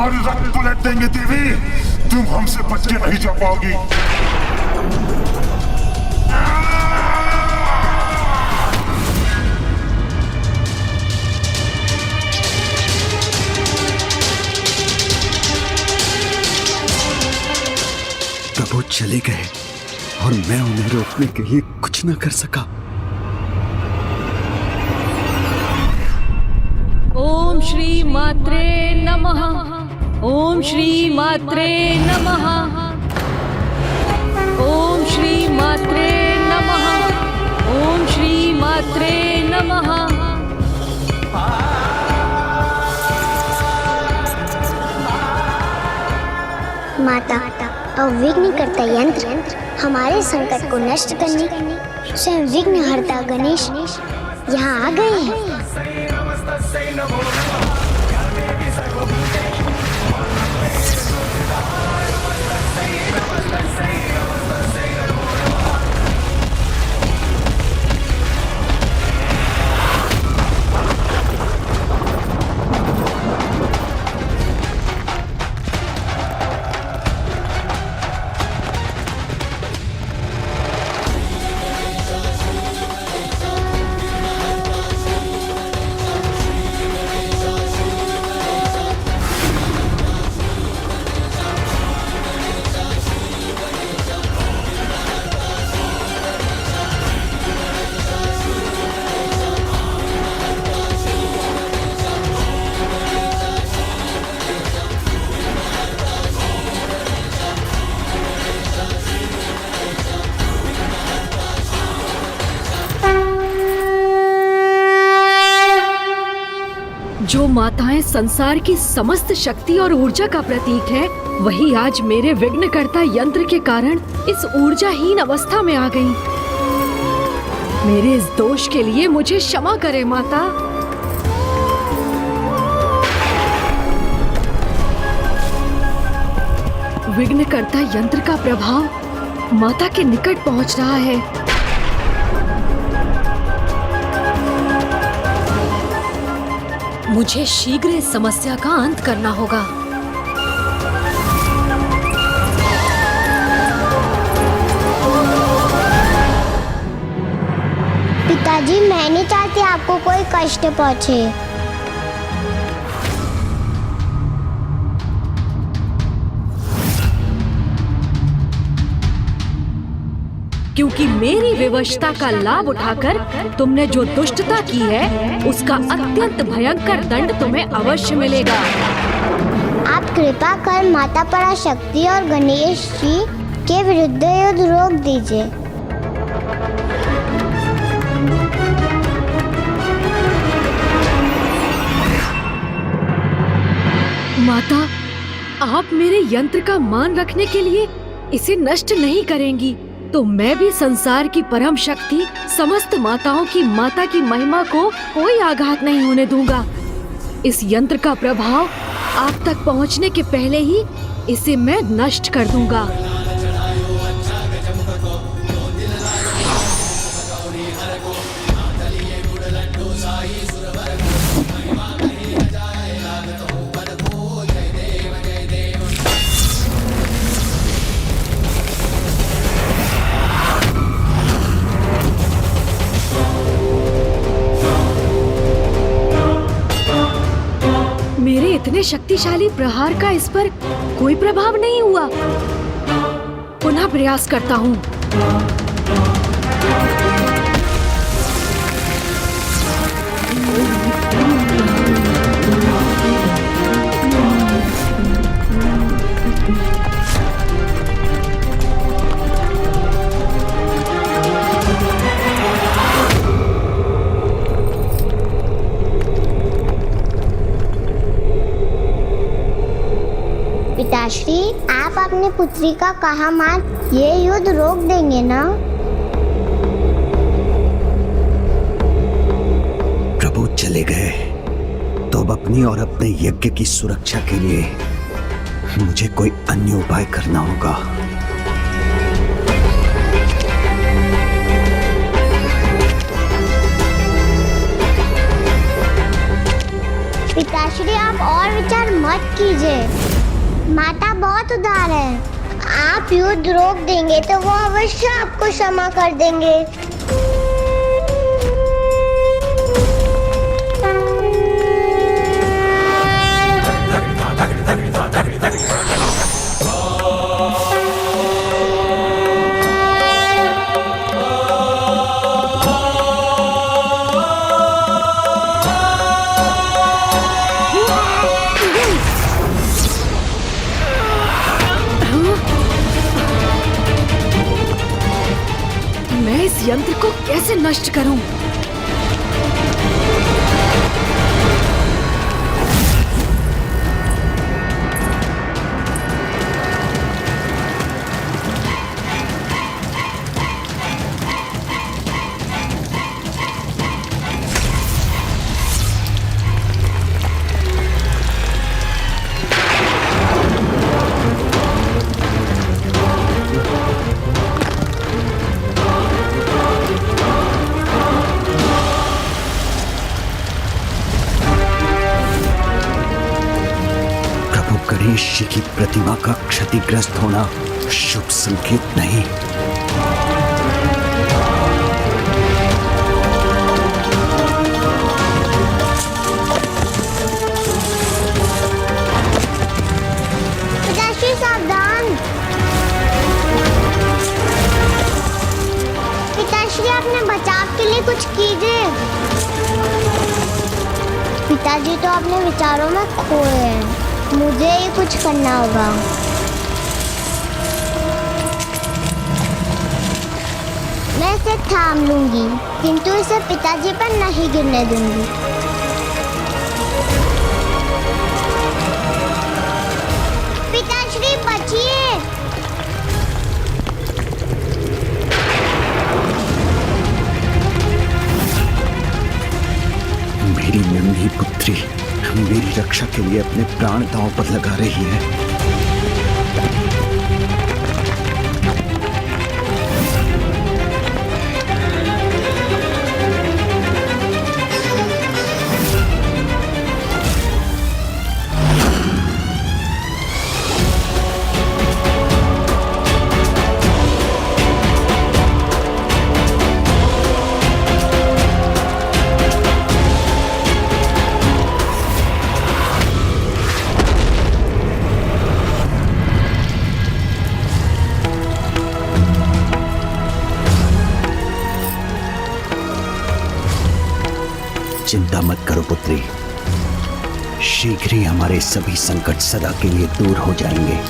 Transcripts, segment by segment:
तुम्हारी रक्त पलट देंगे देवी। तुम हमसे बच के नहीं जा पाओगी। प्रभु चले गए और मैं उन्हें रोकने के लिए कुछ न कर सका। ओम श्री मात्रे नमः। ओम श्री मात्रे नमः। ओम श्री मात्रे नमः। ओम श्री मात्रे नमः। माता, अब विघ्नकर्ता यंत्र हमारे संकट को नष्ट करने स्वयं विघ्नहर्ता गणेश यहाँ आ गए हैं। जो माताएं संसार की समस्त शक्ति और ऊर्जा का प्रतीक है, वही आज मेरे विघ्नकर्ता यंत्र के कारण इस ऊर्जाहीन अवस्था में आ गई। मेरे इस दोष के लिए मुझे क्षमा करे माता। विघ्नकर्ता यंत्र का प्रभाव माता के निकट पहुंच रहा है। मुझे शीघ्र इस समस्या का अंत करना होगा। पिताजी, मैं नहीं चाहती आपको कोई कष्ट पहुंचे। क्योंकि मेरी विवशता का लाभ उठाकर तुमने जो दुष्टता की है, उसका अत्यंत भयंकर दंड तुम्हें अवश्य मिलेगा। आप कृपा कर माता पराशक्ति और गणेश जी के विरुद्ध युद्ध रोक दीजिए। माता, आप मेरे यंत्र का मान रखने के लिए इसे नष्ट नहीं करेंगी, तो मैं भी संसार की परम शक्ति समस्त माताओं की माता की महिमा को कोई आघात नहीं होने दूंगा। इस यंत्र का प्रभाव आप तक पहुंचने के पहले ही इसे मैं नष्ट कर दूंगा। मेरे इतने शक्तिशाली प्रहार का इस पर कोई प्रभाव नहीं हुआ। पुनः प्रयास करता हूँ। पिताश्री, आप अपनी पुत्री का कहा मान ये युद्ध रोक देंगे ना? प्रभु चले गए तो अब अपनी और अपने यज्ञ की सुरक्षा के लिए मुझे कोई अन्य उपाय करना होगा। पिताश्री, आप और विचार मत मत कीजिए। माता बहुत उदार है। आप युद्ध रोक देंगे तो वो अवश्य आपको क्षमा कर देंगे। मैं इस यंत्र को कैसे नष्ट करूं? गणेश जी की प्रतिमा का क्षतिग्रस्त होना शुभ संकेत नहीं। पिताश्री सावधान। पिताश्री अपने बचाव के लिए कुछ कीजिए। पिताजी तो अपने विचारों में खोए हैं। मुझे ही कुछ करना होगा। मैं इसे थाम लूंगी, किंतु इसे पिताजी पर नहीं गिरने दूंगी। पिताश्री बचिए। मेरी नन्ही पुत्री मेरी रक्षा के लिए अपने प्राण दांव पर लगा रही है। चिंता मत करो पुत्री, शीघ्र ही हमारे सभी संकट सदा के लिए दूर हो जाएंगे।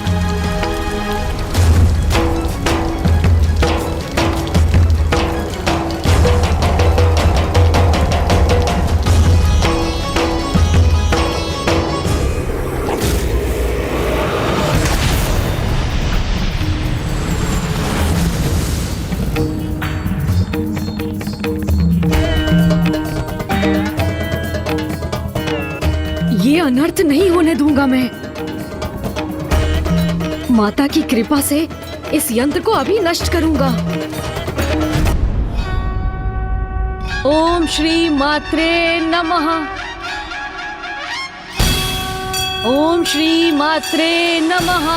ये अनर्थ नहीं होने दूंगा मैं। माता की कृपा से इस यंत्र को अभी नष्ट करूंगा। ओम श्री मात्रे नमः। ओम श्री मात्रे नमः।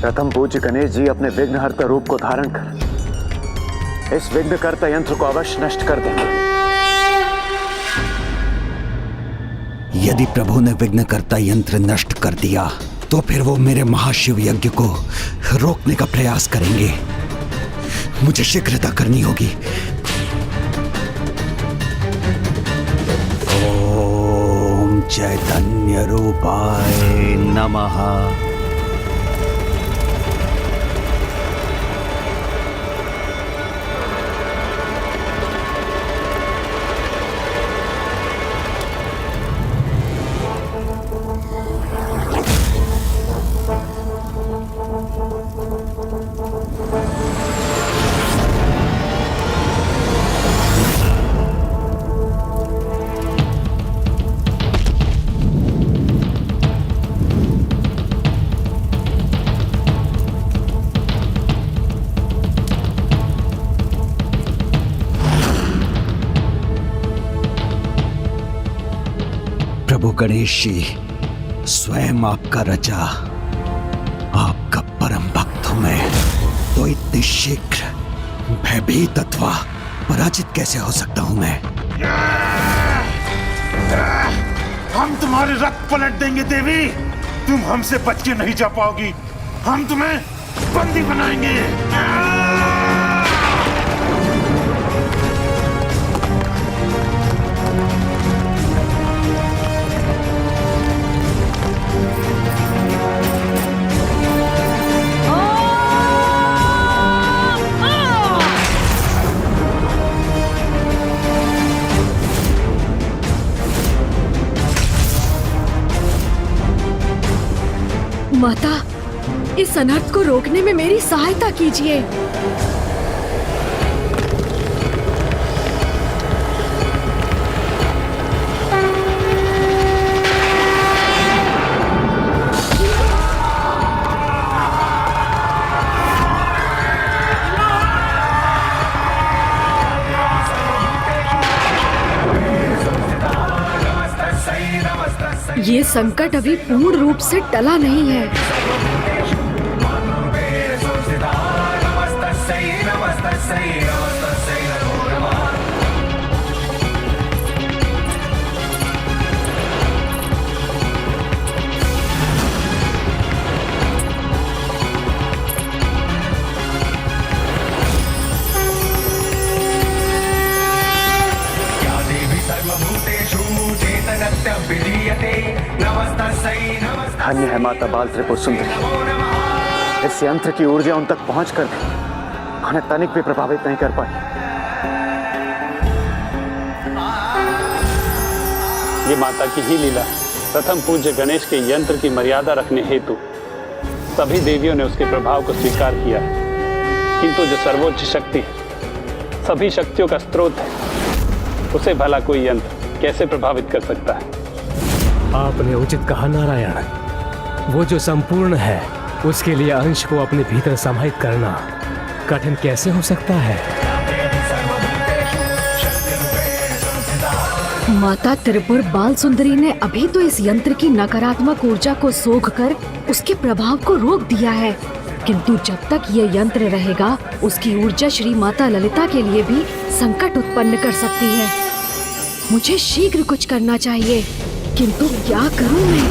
प्रथम पूज्य गणेश जी अपने विघ्नहर्ता रूप को धारण कर इस विघ्नकर्ता यंत्र को अवश्य नष्ट कर देंगे। यदि प्रभु ने विघ्नकर्ता यंत्र नष्ट कर दिया तो फिर वो मेरे महाशिव यज्ञ को रोकने का प्रयास करेंगे। मुझे शीघ्रता करनी होगी। ओम चैतन्य रूपाय नमः। प्रभु गणेश जी स्वयं आपका रचा, आपका परम भक्त हूं मैं, तो इतनी शीघ्र भयभीत अथवा पराजित कैसे हो सकता हूं मैं? हम तुम्हारे रथ पलट देंगे देवी। तुम हमसे बच के नहीं जा पाओगी। हम तुम्हें बंदी बनाएंगे। माता, इस अनर्थ को रोकने में मेरी सहायता कीजिए। ये संकट अभी पूर्ण रूप से टला नहीं है। धन्य है माता बाल त्रिपुर सुंदरी। इस यंत्र की ऊर्जा उन तक पहुंचकर भी उन्हें तनिक भी प्रभावित नहीं कर पाई। ये माता की ही लीला। प्रथम पूज्य गणेश के यंत्र की मर्यादा रखने हेतु सभी देवियों ने उसके प्रभाव को स्वीकार किया, किंतु जो सर्वोच्च शक्ति सभी शक्तियों का स्रोत है, उसे भला कोई यंत्र कैसे प्रभावित कर सकता है? आपने उचित कहा नारायण। वो जो संपूर्ण है उसके लिए अंश को अपने भीतर समाहित करना कठिन कैसे हो सकता है? माता त्रिपुर बाल सुंदरी ने अभी तो इस यंत्र की नकारात्मक ऊर्जा को सोखकर उसके प्रभाव को रोक दिया है, किंतु जब तक ये यंत्र रहेगा उसकी ऊर्जा श्री माता ललिता के लिए भी संकट उत्पन्न कर सकती है। मुझे शीघ्र कुछ करना चाहिए, किंतु क्या करूं मैं?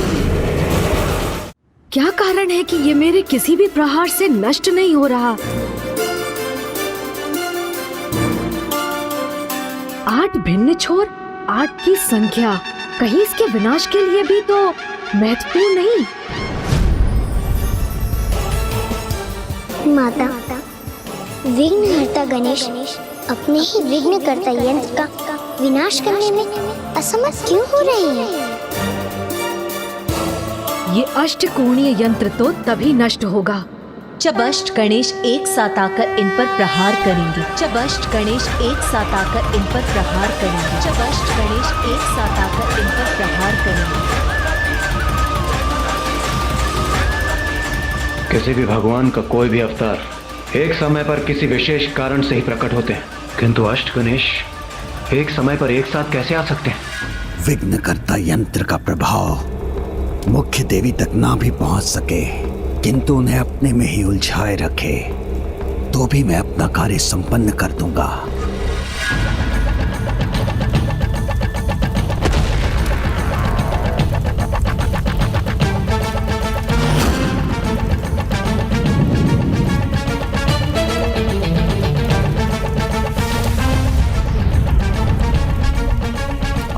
क्या कारण है कि ये मेरे किसी भी प्रहार से नष्ट नहीं हो रहा? 8 भिन्न छोर, 8 की संख्या, कहीं इसके विनाश के लिए भी तो महत्वपूर्ण नहीं? माता, विघ्नहर्ता गणेश अपने ही विघ्नकर्ता यंत्र का विनाश करने में असमर्थ क्यों हो रहे हैं? ये अष्टकोणीय यंत्र तो तभी नष्ट होगा जब अष्ट गणेश एक साथ आकर इन पर प्रहार करेंगे। जब अष्ट गणेश एक साथ आकर इन पर प्रहार करेंगे। जब अष्ट गणेश एक साथ आकर इन पर प्रहार करेंगे। किसी भी भगवान का कोई भी अवतार एक समय पर किसी विशेष कारण से ही प्रकट होते हैं, किंतु अष्ट गणेश एक समय पर एक साथ कैसे आ सकते हैं? विघ्नकर्ता यंत्र का प्रभाव मुख्य देवी तक ना भी पहुंच सके, किंतु उन्हें अपने में ही उलझाए रखे, तो भी मैं अपना कार्य संपन्न कर दूंगा।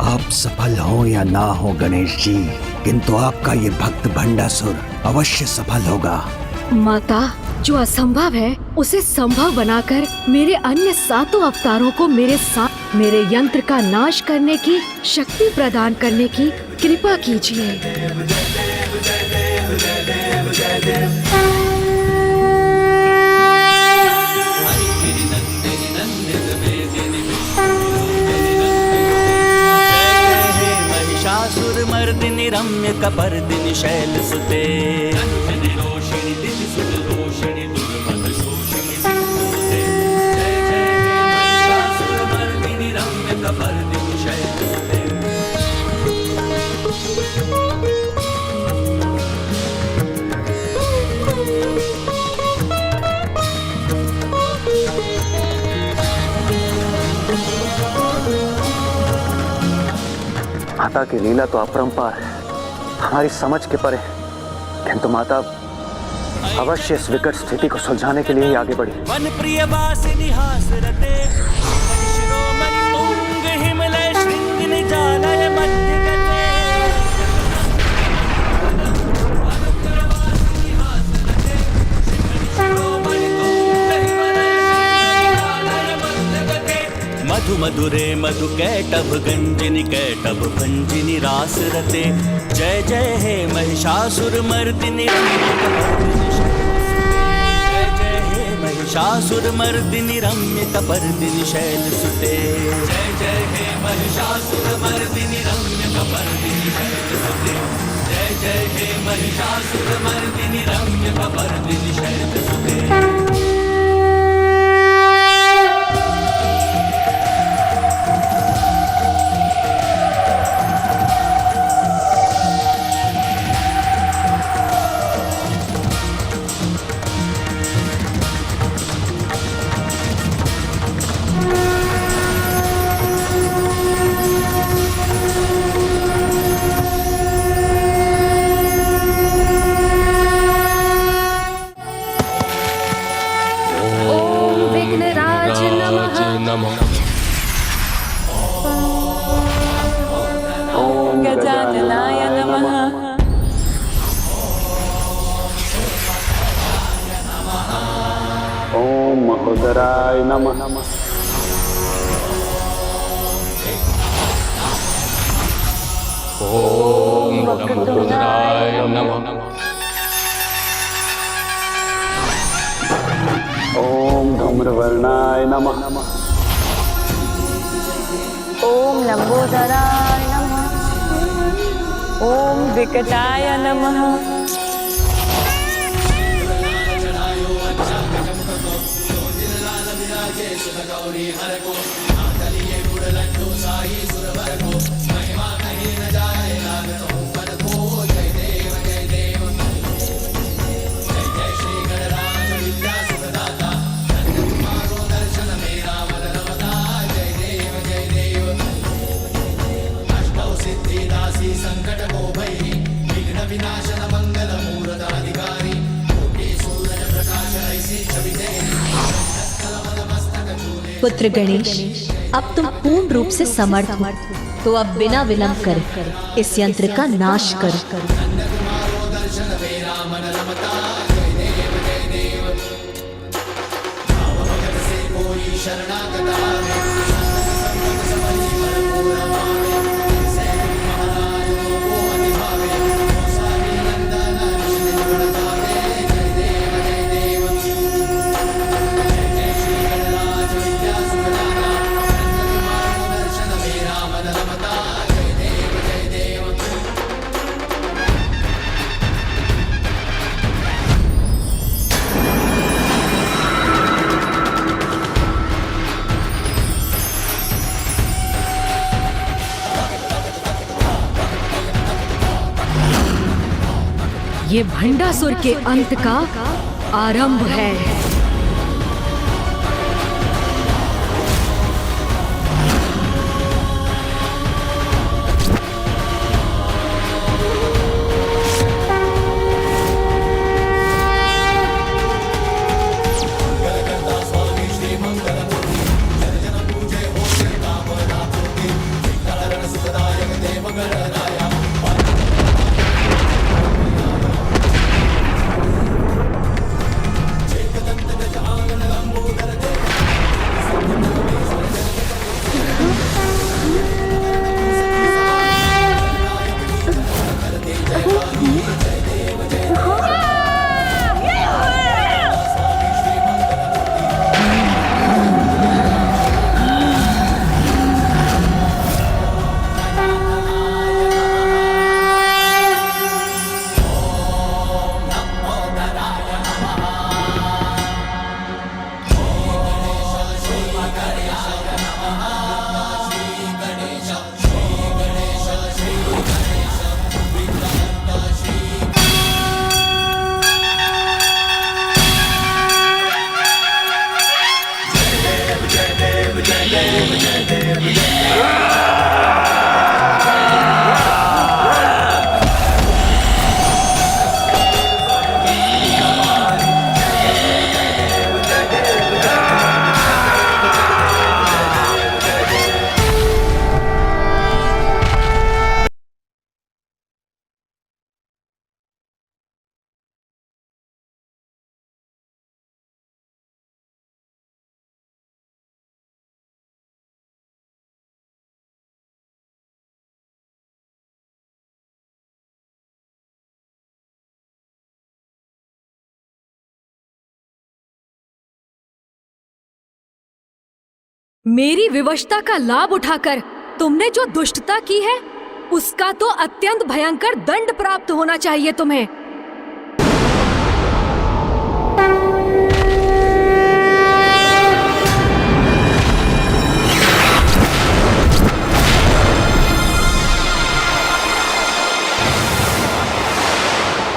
आप सफल हो या ना हो गणेश जी, किंतु आपका ये भक्त भंडासुर अवश्य सफल होगा। माता, जो असंभव है उसे संभव बनाकर मेरे अन्य 7 अवतारों को मेरे साथ मेरे यंत्र का नाश करने की शक्ति प्रदान करने की कृपा कीजिए। महिषासुरमर्दिनि रम्य कपर्दिनि शैलसुते माता की लीला तो अपरंपार है, हमारी समझ के परे, किंतु माता अवश्य इस विकट स्थिति को सुलझाने के लिए ही आगे बढ़ी। वन प्रिय वासिनी हास रते, शिरोमणि तुंग हिमलय श्रृंग निजालय मध्य गते। मधु मधुरे मधु कैटभ गंजिनी कैटभ भंजिनी रास रते। जय जय हे महिषासुर मर्दिनी, जय जय हे महिषासुर मर्दिनी रम्य कपर्दिनी शैल सुते। जय जय हे महिषासुर मर्दिनी रम्य कपर्दिनी शैल सुते। जय जय हे महिषासुर मर्दिनी रम्य कपर्दिनी शैल सुते। गजाननाय नमः। ओम महोदराय नमः। ओम महोदराय नमः। ओम धूम्रवर्णाय नमः। ओम लंबोदराय नमः। ओम विकटाय नमः। पुत्र गणेश, अब तुम पूर्ण रूप से समर्थ हो, तो अब बिना विलंब करे इस यंत्र का नाश करो। ये भंडासुर के अंत का आरंभ है। मेरी विवशता का लाभ उठाकर तुमने जो दुष्टता की है उसका तो अत्यंत भयंकर दंड प्राप्त होना चाहिए तुम्हें।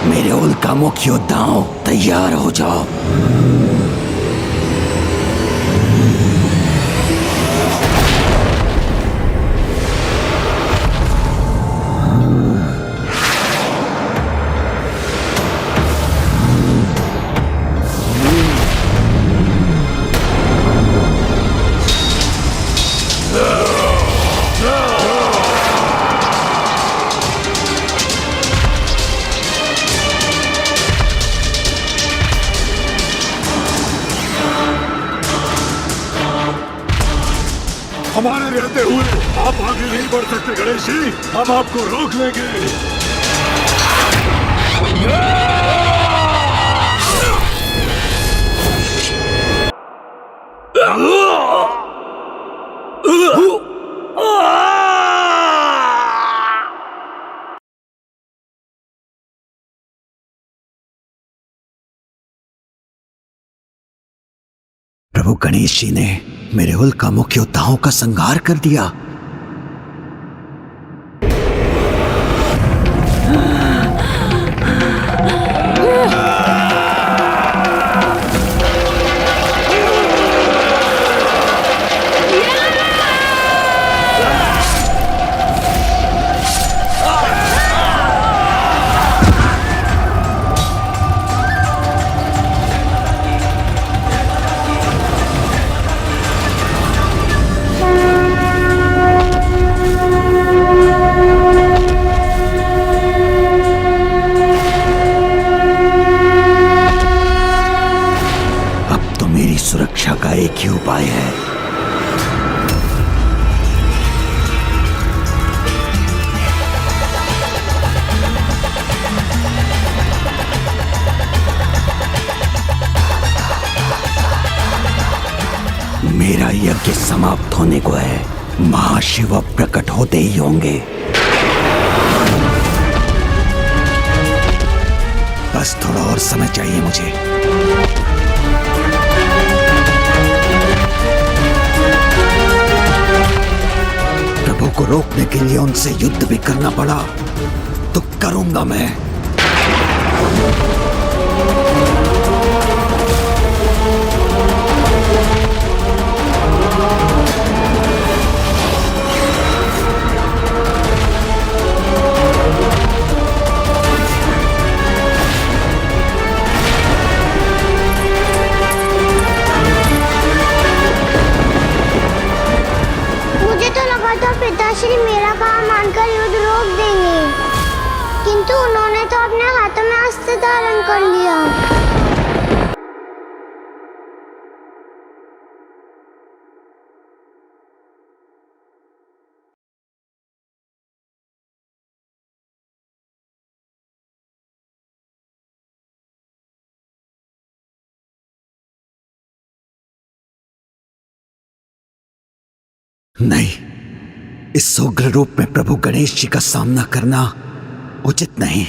मेरे उल्कामुख योद्धाओं, तैयार हो जाओ। हमारे रहते हुए आप आगे नहीं बढ़ सकते गणेश जी, हम आपको रोक लेंगे। प्रभु गणेश जी ने मेरे उल्कामुख योद्धाओं का संहार कर दिया। सुरक्षा का एक ही उपाय है। मेरा यज्ञ समाप्त होने को है, महाशिव प्रकट होते ही होंगे। बस थोड़ा और समय चाहिए मुझे। प्रभु को रोकने के लिए उनसे युद्ध भी करना पड़ा तो करूंगा मैं। पिताश्री मेरा कहा मानकर युद्ध रोक देंगे, किंतु उन्होंने तो अपने हाथों में अस्त्र धारण कर लिया। नहीं, इस उग्र रूप में प्रभु गणेश जी का सामना करना उचित नहीं।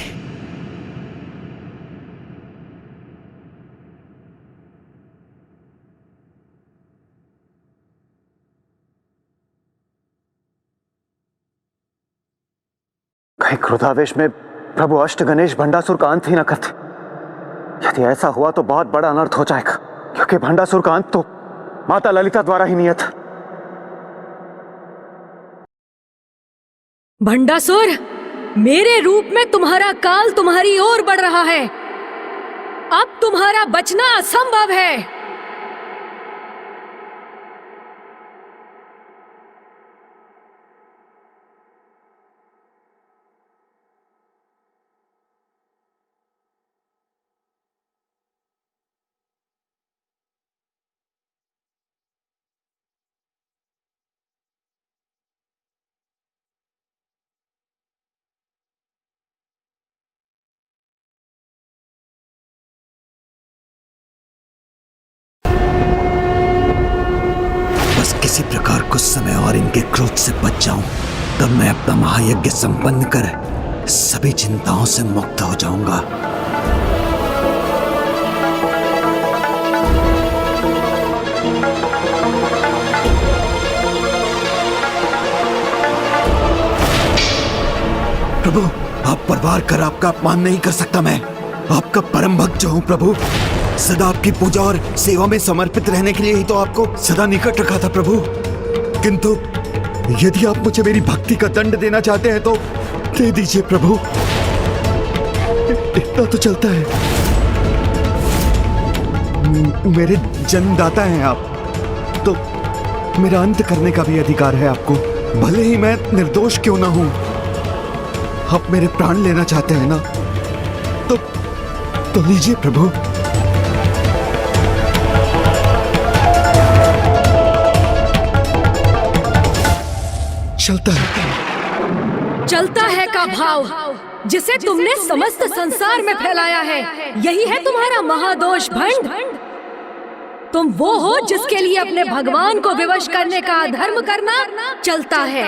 कहीं क्रोधावेश में प्रभु अष्ट गणेश भंडासुर का अंत ही न करते। यदि ऐसा हुआ तो बहुत बड़ा अनर्थ हो जाएगा, क्योंकि भंडासुर का अंत तो माता ललिता द्वारा ही नियत। भंडासुर, मेरे रूप में तुम्हारा काल तुम्हारी ओर बढ़ रहा है। अब तुम्हारा बचना असंभव है। किसी प्रकार कुछ समय और इनके क्रोध से बच जाऊं, तब मैं अपना महायज्ञ संपन्न कर सभी चिंताओं से मुक्त हो जाऊंगा। प्रभु, आप परवार कर आपका अपमान नहीं कर सकता। मैं आपका परम भक्त जो हूं प्रभु, सदा आपकी पूजा और सेवा में समर्पित रहने के लिए ही तो आपको सदा निकट रखा था प्रभु। किंतु यदि आप मुझे मेरी भक्ति का दंड देना चाहते हैं तो दे दीजिए प्रभु, इतना तो चलता है। मेरे जन्मदाता हैं आप, तो मेरा अंत करने का भी अधिकार है आपको, भले ही मैं निर्दोष क्यों ना हूं। आप मेरे प्राण लेना चाहते हैं ना, तो लीजिए प्रभु। चलता है का भाव जिसे तुमने समस्त संसार में फैलाया है, यही है तुम्हारा महादोष भंड। तुम वो हो जिसके लिए अपने भगवान को विवश करने का अधर्म करना चलता है।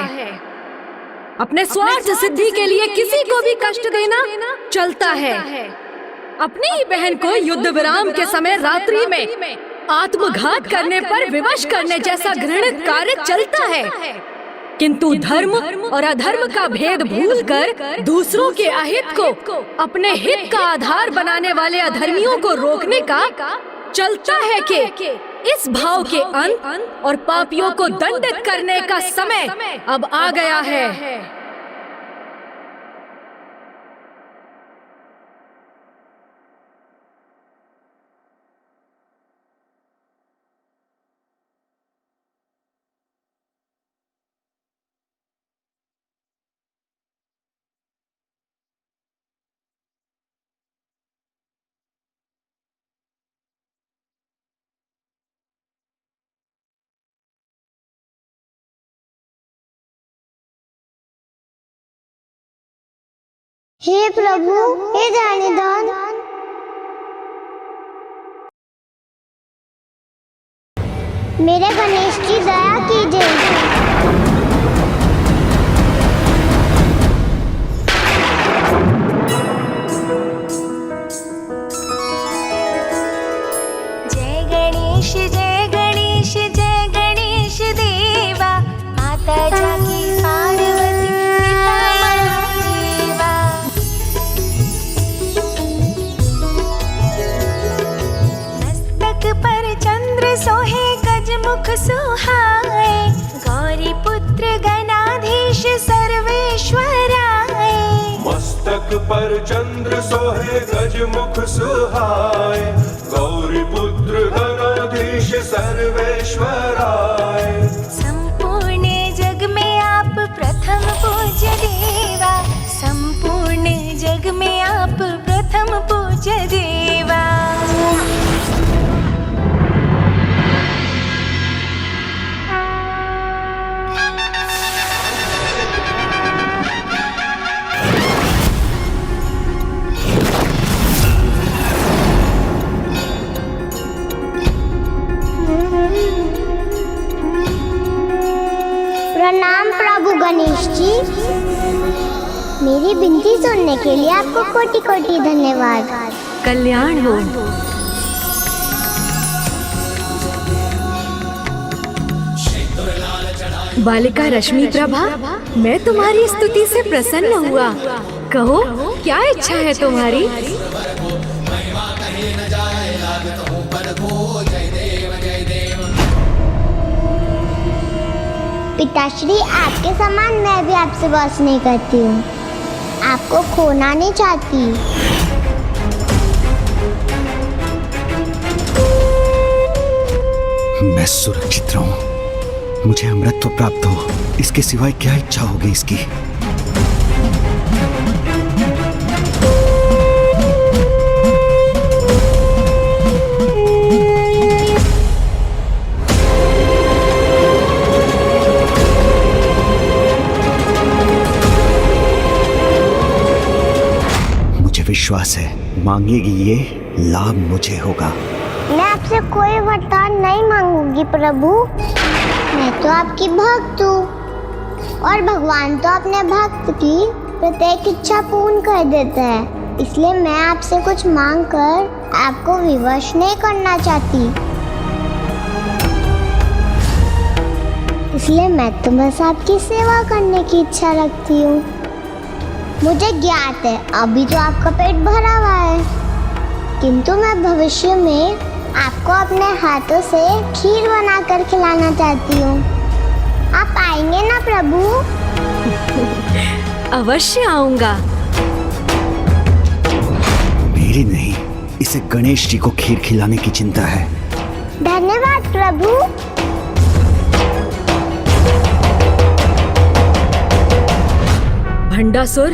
अपने स्वार्थ सिद्धि के लिए किसी को भी कष्ट देना चलता है। अपनी ही बहन को युद्ध विराम के समय रात्रि में आत्मघात करने पर विवश करने जैसा घृणित कार्य चलता है। किंतु धर्म और अधर्म का भेद भूलकर दूसरों के अहित को अपने हित का आधार बनाने वाले अधर्मियों को रोकने का चलता है कि इस भाव के अंत और पापियों को दंडित करने का समय अब आ गया है। हे प्रभु, हे दानीदान, मेरे गणेश की दया कीजिए। जय गणेश जय गणेश जय गणेश देवा, माता जाकी पार्वती पिता महादेवा। मस्तक पर चंद्र सोहे गजमुख सुहाए, गौरी पुत्र गणाधीश सर्वेश्वराय। मस्तक पर चंद्र सोहे गजमुख सुहाए, गौरी पुत्र गणाधीश सर्वेश्वराय। संपूर्ण जग में आप प्रथम पूज्य देवा, संपूर्ण जग में आप प्रथम पूज्य देवा। प्रणाम प्रभु गणेश जी, मेरी विनती सुनने के लिए आपको कोटि कोटि धन्यवाद। कल्याण हो। बालिका रश्मि प्रभा, मैं तुम्हारी स्तुति से प्रसन्न हुआ। कहो, क्या इच्छा है तुम्हारी? पिताश्री, आपके समान मैं भी आपसे बस नहीं करती हूँ, आपको खोना नहीं चाहती। मैं सुरक्षित रहूं, मुझे अमृतत्व प्राप्त हो, इसके सिवाय क्या इच्छा होगी इसकी। विश्वास है मांगेगी ये लाभ मुझे होगा। मैं आपसे कोई वरदान नहीं मांगूंगी प्रभु। मैं तो आपकी भक्त हूँ और भगवान तो अपने भक्त की प्रत्येक इच्छा पूर्ण कर देते हैं। इसलिए मैं आपसे कुछ मांग कर आपको विवश नहीं करना चाहती। इसलिए मैं तो बस आपकी सेवा करने की इच्छा रखती हूँ। मुझे ज्ञात है अभी तो आपका पेट भरा हुआ है, किंतु मैं भविष्य में आपको अपने हाथों से खीर बनाकर खिलाना चाहती हूँ। आप आएंगे ना प्रभु? अवश्य आऊंगा। मेरी नहीं, इसे गणेश जी को खीर खिलाने की चिंता है। धन्यवाद प्रभु। भंडासुर,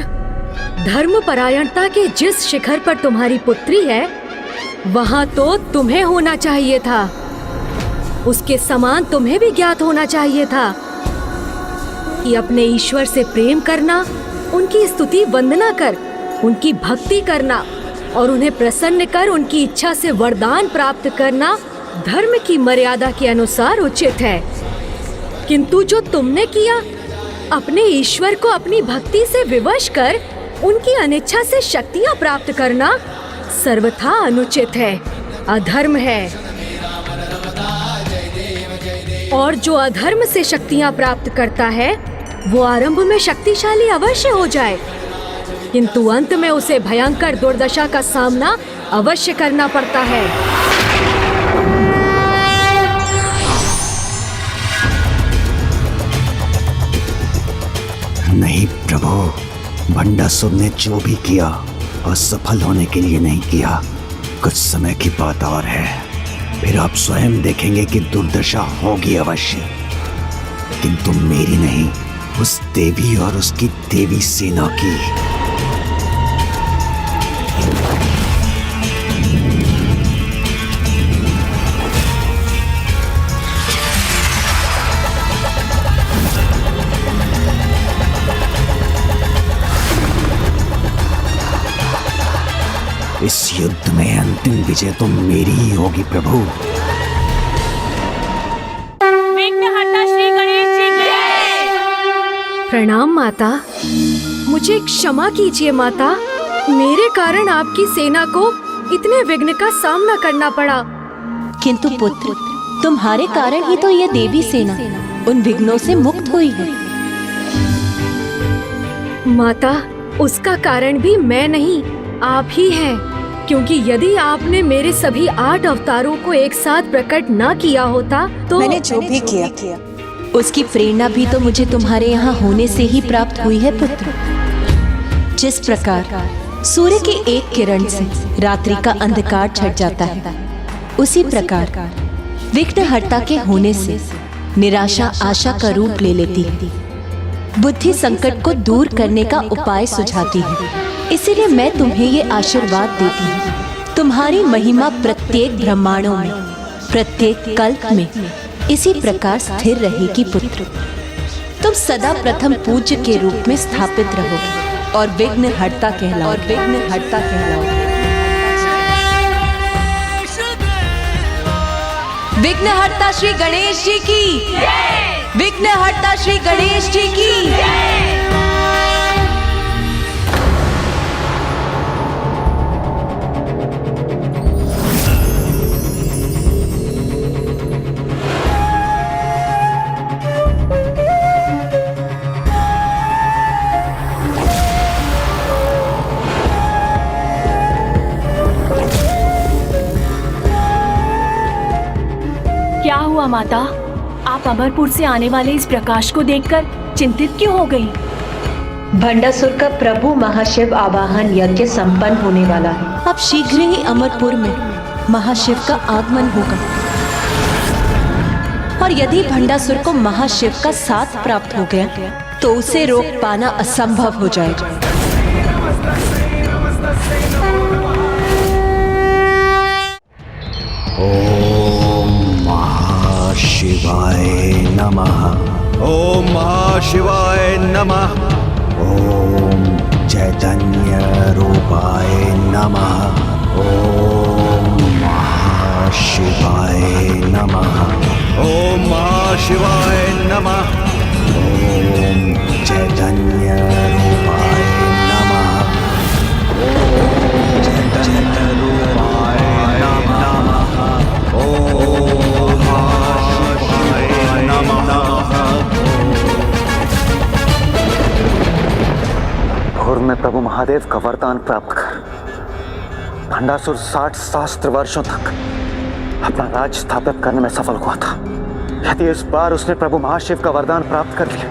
धर्मपरायणता के जिस शिखर पर तुम्हारी पुत्री है, वहां तो तुम्हें होना चाहिए था। उसके समान तुम्हें भी ज्ञात होना चाहिए था कि अपने ईश्वर से प्रेम करना, उनकी स्तुति वंदना कर, उनकी भक्ति करना और उन्हें प्रसन्न कर उनकी इच्छा से वरदान प्राप्त करना धर्म की मर्यादा के अनुसार उचित है। किंतु जो तुमने किया, अपने ईश्वर को अपनी भक्ति से विवश कर उनकी अनिच्छा से शक्तियां प्राप्त करना सर्वथा अनुचित है, अधर्म है। और जो अधर्म से शक्तियां प्राप्त करता है वो आरंभ में शक्तिशाली अवश्य हो जाए, किंतु अंत में उसे भयंकर दुर्दशा का सामना अवश्य करना पड़ता है। नहीं प्रभु, भंडासुर ने जो भी किया असफल होने के लिए नहीं किया। कुछ समय की बात और है, फिर आप स्वयं देखेंगे कि दुर्दशा होगी अवश्य, किंतु मेरी नहीं, उस देवी और उसकी देवी सेना की। इस युद्ध में अंतिम विजय तो मेरी ही होगी प्रभु। विघ्नहर्ता श्री गणेश जी की प्रणाम माता। मुझे क्षमा कीजिए माता, मेरे कारण आपकी सेना को इतने विघ्न का सामना करना पड़ा। किंतु पुत्र, तुम्हारे कारण ही तो यह देवी सेना उन विघ्नों से मुक्त हुई है। माता, उसका कारण भी मैं नहीं, आप ही हैं। क्योंकि यदि आपने मेरे सभी 8 अवतारों को एक साथ प्रकट न किया होता तो मैंने जो भी किया उसकी प्रेरणा भी तो मुझे तुम्हारे यहाँ होने से ही प्राप्त हुई है पुत्र। जिस प्रकार सूर्य की एक किरण से रात्रि का अंधकार छट जाता है, उसी प्रकार विघ्नहर्ता के होने से निराशा आशा का रूप ले लेती है। बुद्धि संकट को दूर करने का उपाय सुझाती है। इसीलिए मैं तुम्हें ये आशीर्वाद देती हूँ, तुम्हारी महिमा प्रत्येक ब्रह्मांडों में, प्रत्येक कल्प में इसी प्रकार स्थिर रहेगी पुत्र। तुम सदा प्रथम पूज्य के रूप में स्थापित रहोगे और विघ्नहर्ता कहलाओगे। विघ्नहर्ता श्री गणेश जी की, विघ्नहर्ता श्री गणेश जी की। क्या हुआ माता, आप अमरपुर से आने वाले इस प्रकाश को देखकर चिंतित क्यों हो गई? भंडासुर का प्रभु महाशिव आवाहन यज्ञ संपन्न होने वाला है। अब शीघ्र ही अमरपुर में महाशिव का आगमन होगा और यदि भंडासुर को महाशिव का साथ प्राप्त हो गया तो उसे रोक पाना असंभव हो जाएगा। शिवाय नमः। ओम महाशिवाय नमः। ओम चैतन्य रूपाय नमः। ओम महाशिवाय महाशिवाय नमः। ओम महाशिवाय नमः। ओम चैतन्य रूपाय नमः। ओम चैतन्य रूपाय नमः। ओम महाशिवाय नमः। और मैं प्रभु महादेव का वरदान प्राप्त कर भंडासुर 60 सहस्त्र वर्षों तक अपना राज स्थापित करने में सफल हुआ था। यदि इस बार उसने प्रभु महाशिव का वरदान प्राप्त कर लिया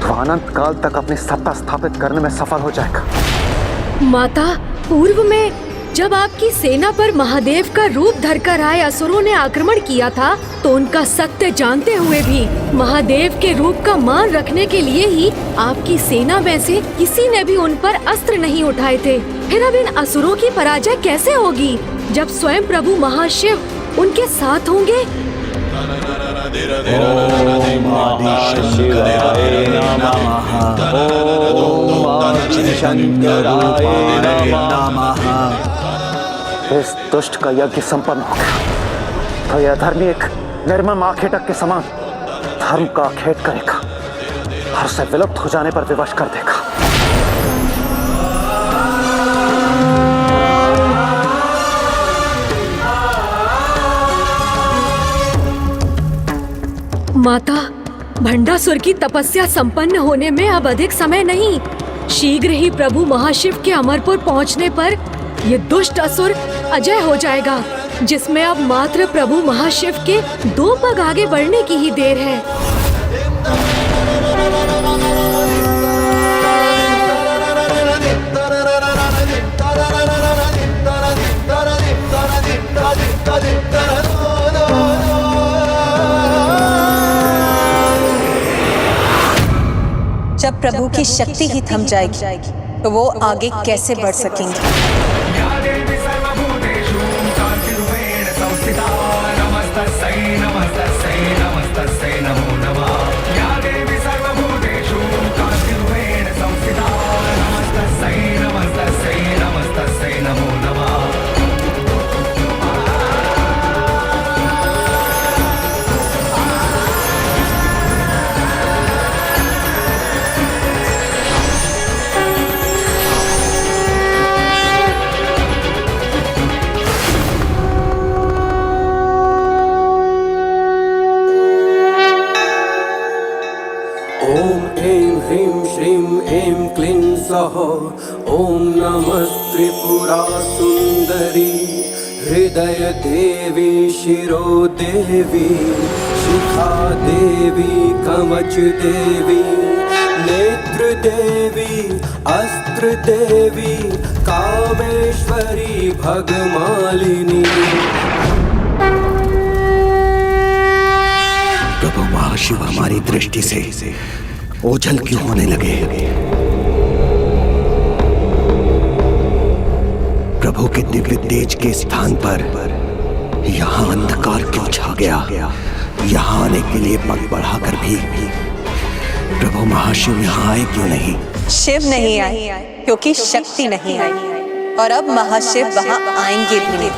तो अनंत काल तक अपनी सत्ता स्थापित करने में सफल हो जाएगा। माता, पूर्व में जब आपकी सेना पर महादेव का रूप धरकर आए असुरों ने आक्रमण किया था तो उनका सत्य जानते हुए भी महादेव के रूप का मान रखने के लिए ही आपकी सेना में से किसी ने भी उन पर अस्त्र नहीं उठाए थे। फिर अब इन असुरों की पराजय कैसे होगी जब स्वयं प्रभु महाशिव उनके साथ होंगे? ओम आदिशंकराय नमः। ओम आदिशंकराय नमः। इस दुष्ट का यज्ञ संपन्न हो गया तो यह धर्मी एक निर्मम आखेटक के समान धर्म का आखेट करेगा और उसे विलुप्त हो जाने पर विवश कर देगा। माता, भंडासुर की तपस्या संपन्न होने में अब अधिक समय नहीं। शीघ्र ही प्रभु महाशिव के अमरपुर पहुंचने पर ये दुष्ट असुर अजय हो जाएगा, जिसमें अब मात्र प्रभु महाशिव के 2 पग आगे बढ़ने की ही देर है। जब प्रभु की शक्ति ही थम जाएगी तो वो आगे कैसे बढ़ सकेंगे? ओम नमः त्रिपुरा सुंदरी हृदय देवी शिरो देवी शिखा देवी कवच देवी नेत्र देवी अस्त्र देवी कामेश्वरी भगमालिनी। प्रभु महाशिव हमारी दृष्टि से ओझल क्यों होने लगे? प्रभु के दिव्य तेज के स्थान पर यहाँ अंधकार क्यों छा गया? यहाँ आने के लिए पग बढ़ाकर भी प्रभु महाशिव यहाँ आए क्यों नहीं? शिव नहीं आए क्योंकि शक्ति नहीं आई और अब महाशिव वहाँ आएंगे भी नहीं।